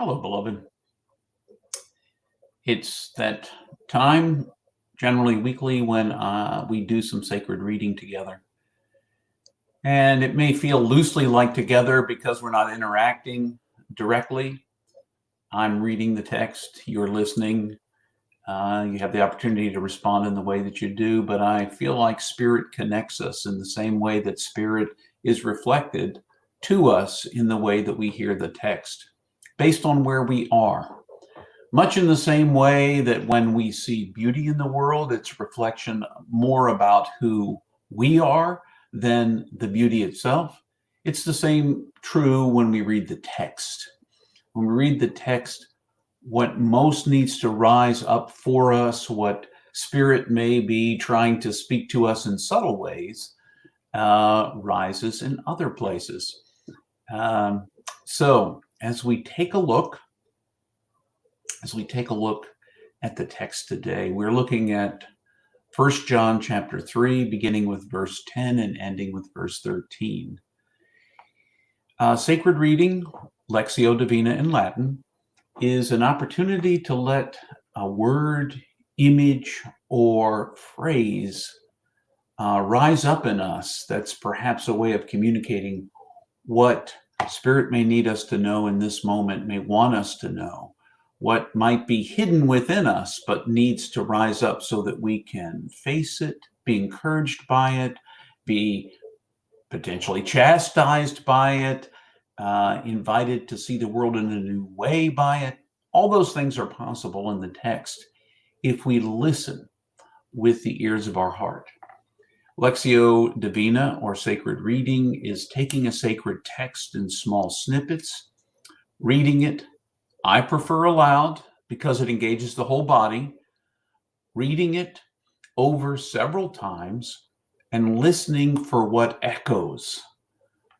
Hello, beloved. It's that time, generally weekly, when we do some sacred reading together. And it may feel loosely like together because we're not interacting directly. I'm reading the text, you're listening. You have the opportunity to respond in the way that you do, but I feel like Spirit connects us in the same way that Spirit is reflected to us in the way that we hear the text, based on where we are. Much in the same way that when we see beauty in the world, it's a reflection more about who we are than the beauty itself. It's the same true when we read the text. When we read the text, what most needs to rise up for us, what Spirit may be trying to speak to us in subtle ways, rises in other places. So as we take a look at the text today, we're looking at 1 John chapter 3, beginning with verse 10 and ending with verse 13. Sacred reading, Lectio Divina in Latin, is an opportunity to let a word, image, or phrase rise up in us. That's perhaps a way of communicating what Spirit may need us to know in this moment, may want us to know, what might be hidden within us but needs to rise up so that we can face it, be encouraged by it, be potentially chastised by it, invited to see the world in a new way by it. All those things are possible in the text if we listen with the ears of our heart. Lectio Divina, or sacred reading, is taking a sacred text in small snippets, reading it. I prefer aloud because it engages the whole body, reading it over several times and listening for what echoes,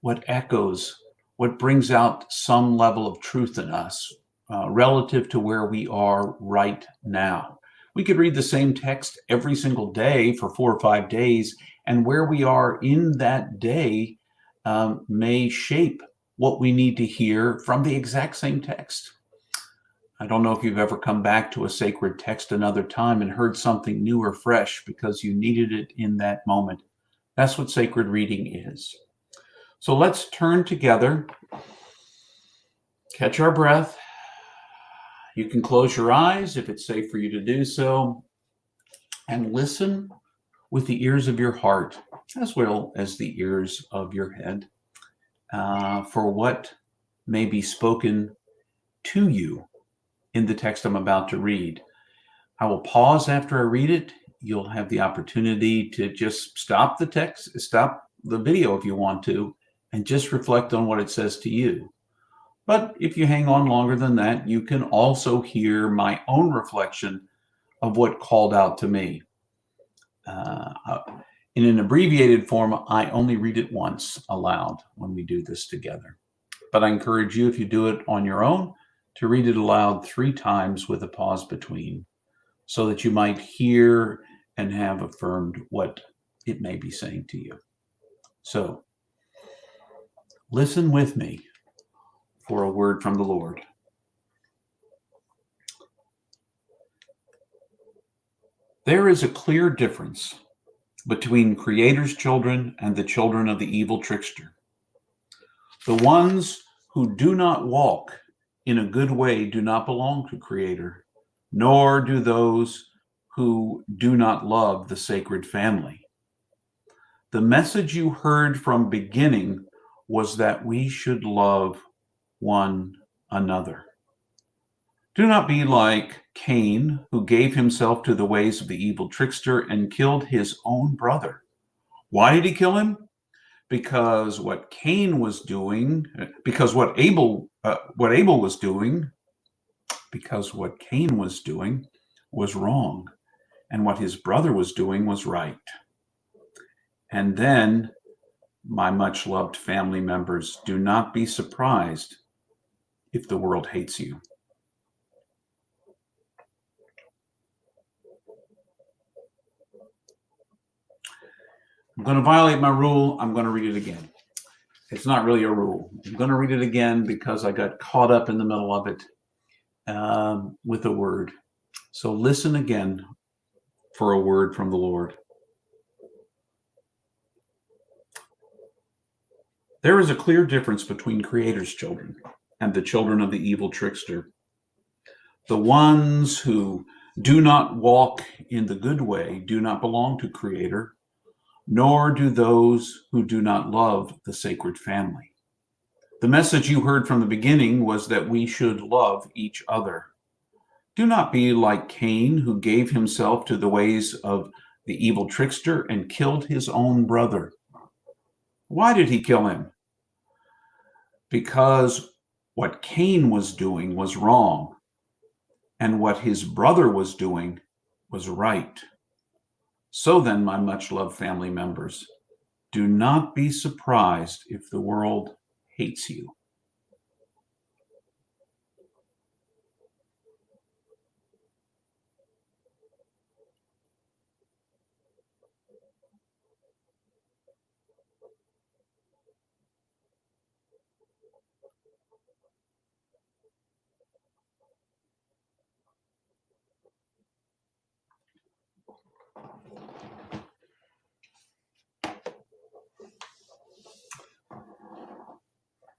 what brings out some level of truth in us relative to where we are right now. We could read the same text every single day for 4 or 5 days, and where we are in that day may shape what we need to hear from the exact same text. I don't know if you've ever come back to a sacred text another time and heard something new or fresh because you needed it in that moment. That's what sacred reading is. So let's turn together, catch our breath. You can close your eyes if it's safe for you to do so, and listen with the ears of your heart as well as the ears of your head for what may be spoken to you in the text I'm about to read. I will pause after I read it. You'll have the opportunity to just stop the text, stop the video if you want to, and just reflect on what it says to you. But if you hang on longer than that, you can also hear my own reflection of what called out to me. In an abbreviated form, I only read it once aloud when we do this together. But I encourage you, if you do it on your own, to read it aloud 3 times with a pause between, so that you might hear and have affirmed what it may be saying to you. So, listen with me for a word from the Lord. There is a clear difference between Creator's children and the children of the evil trickster. The ones who do not walk in a good way do not belong to Creator, nor do those who do not love the sacred family. The message you heard from beginning was that we should love one another. Do not be like Cain, who gave himself to the ways of the evil trickster and killed his own brother. Why did he kill him? Because what Abel was doing, because what Cain was doing was wrong, and what his brother was doing was right. And then, my much loved family members, do not be surprised if the world hates you. I'm going to violate my rule. I'm going to read it again. It's not really a rule. I'm going to read it again because I got caught up in the middle of it with a word. So listen again for a word from the Lord. There is a clear difference between Creator's children and the children of the evil trickster. The ones who do not walk in the good way do not belong to Creator, nor do those who do not love the sacred family. The message you heard from the beginning was that we should love each other. Do not be like Cain, who gave himself to the ways of the evil trickster and killed his own brother. Why did he kill him? Because what Cain was doing was wrong, and what his brother was doing was right. So then, my much-loved family members, do not be surprised if the world hates you.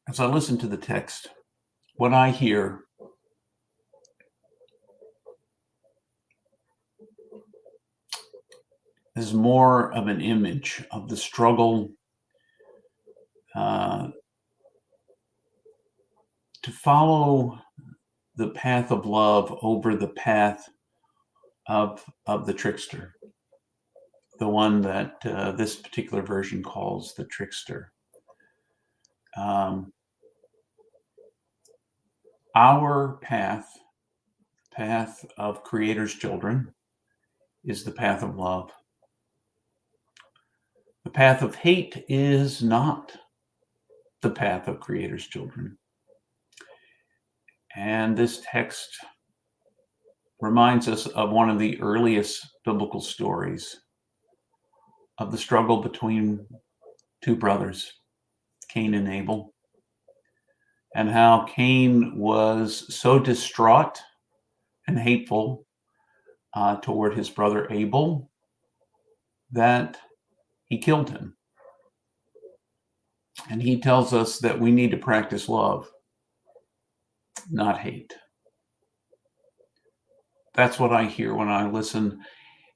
As I listen to the text, what I hear is more of an image of the struggle to follow the path of love over the path of the trickster, the one that this particular version calls the trickster. Our path of Creator's children, is the path of love. The path of hate is not the path of Creator's children. And this text reminds us of one of the earliest biblical stories of the struggle between two brothers, Cain and Abel, and how Cain was so distraught and hateful toward his brother Abel that he killed him. And he tells us that we need to practice love, not hate. That's what I hear when I listen.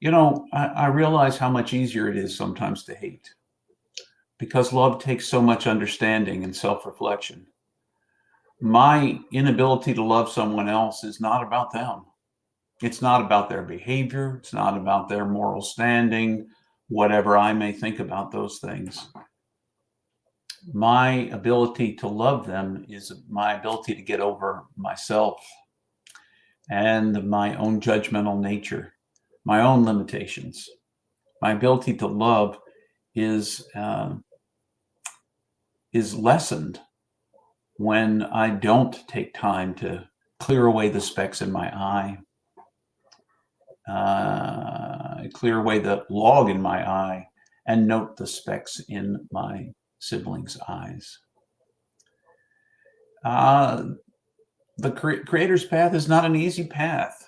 You know, I realize how much easier it is sometimes to hate, because love takes so much understanding and self-reflection. My inability to love someone else is not about them. It's not about their behavior. It's not about their moral standing, whatever I may think about those things. My ability to love them is my ability to get over myself and my own judgmental nature, my own limitations. My ability to love is lessened when I don't take time to clear away the specks in my eye, clear away the log in my eye, and note the specks in my siblings' eyes. The Creator's path is not an easy path.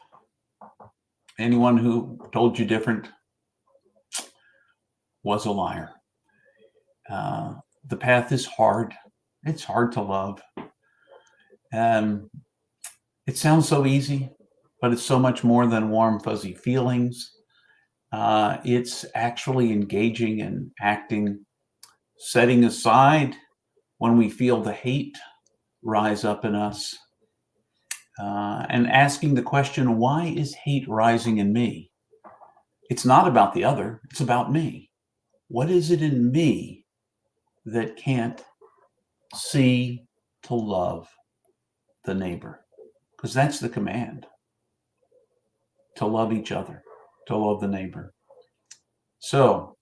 Anyone who told you different was a liar. The path is hard. It's hard to love. It sounds so easy, but it's so much more than warm, fuzzy feelings. It's actually engaging and acting, setting aside when we feel the hate rise up in us, and asking the question, why is hate rising in me? It's not about the other, it's about me. What is it in me that can't see to love the neighbor? Because that's the command, to love each other, to love the neighbor. So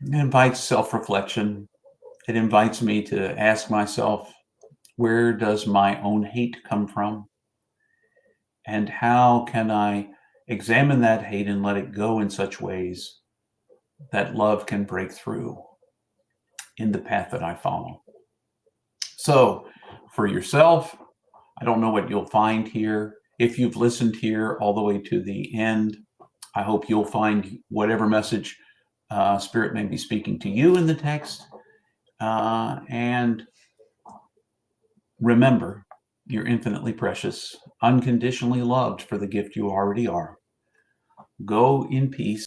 it invites self-reflection. It invites me to ask myself, where does my own hate come from? And how can I examine that hate and let it go in such ways that love can break through in the path that I follow. So for yourself, I don't know what you'll find here. If you've listened here all the way to the end, I hope you'll find whatever message Spirit may be speaking to you in the text. And remember, you're infinitely precious, unconditionally loved for the gift you already are. Go in peace.